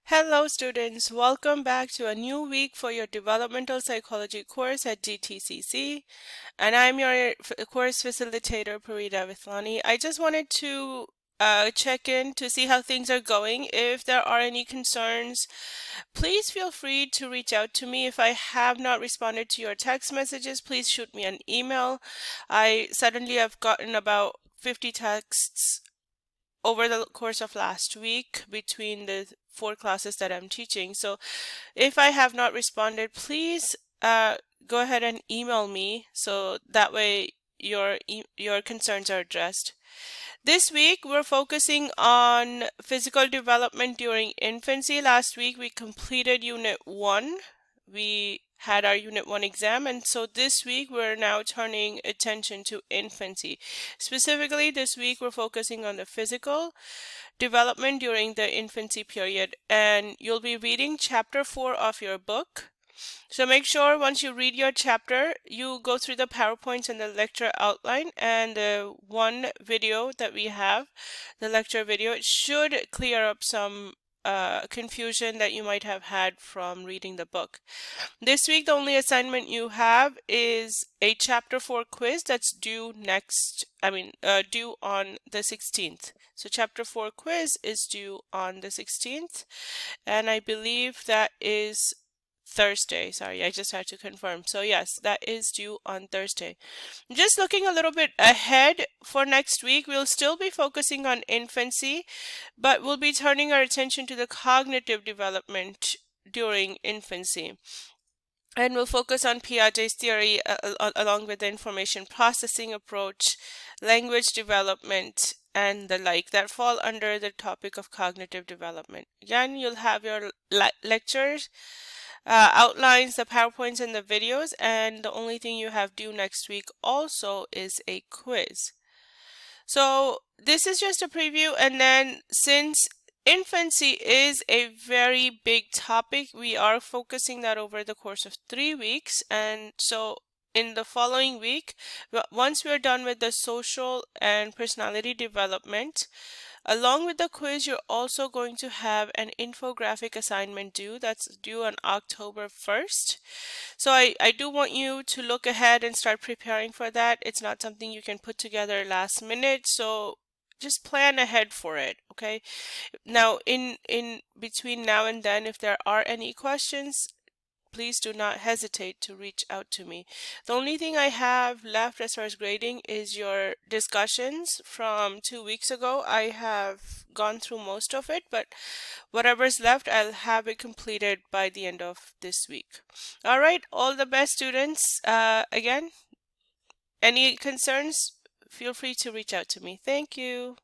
Hello students, welcome back to a new week for your developmental psychology course at GTCC, and I'm your course facilitator Parida Vithlani. I just wanted to check in to see how things are going. If there are any concerns, please feel free to reach out to me. If I have not responded to your text messages, please shoot me an email. I suddenly have gotten about 50 texts over the course of last week between the 4 classes that I'm teaching. So if I have not responded, please go ahead and email me so that way your concerns are addressed. This week we're focusing on physical development during infancy. Last week we completed Unit 1. We had our Unit 1 exam, and so this week we're now turning attention to infancy. Specifically, this week we're focusing on the physical development during the infancy period, and you'll be reading chapter 4 of your book. So make sure once you read your chapter, you go through the PowerPoints and the lecture outline and the one video that we have, the lecture video. It should clear up some confusion that you might have had from reading the book. This week, the only assignment you have is a chapter 4 quiz that's due due on the 16th. So chapter 4 quiz is due on the 16th, and I believe that is Thursday. Sorry, I just had to confirm. So yes, that is due on Thursday. Just looking a little bit ahead for next week, we'll still be focusing on infancy, but we'll be turning our attention to the cognitive development during infancy. And we'll focus on Piaget's theory along with the information processing approach, language development, and the like that fall under the topic of cognitive development. Again, you'll have your lectures, outlines, the PowerPoints, and the videos, and the only thing you have due next week also is a quiz. So this is just a preview, and then since infancy is a very big topic, we are focusing that over the course of 3 weeks, and so in the following week, once we're done with the social and personality development, along with the quiz, you're also going to have an infographic assignment due. That's due on October 1st. So I do want you to look ahead and start preparing for that. It's not something you can put together last minute, so just plan ahead for it, okay? Now, in between now and then, if there are any questions, please do not hesitate to reach out to me. The only thing I have left as far as grading is your discussions from 2 weeks ago. I have gone through most of it, but whatever's left, I'll have it completed by the end of this week. All right, all the best, students. Again, any concerns, feel free to reach out to me. Thank you.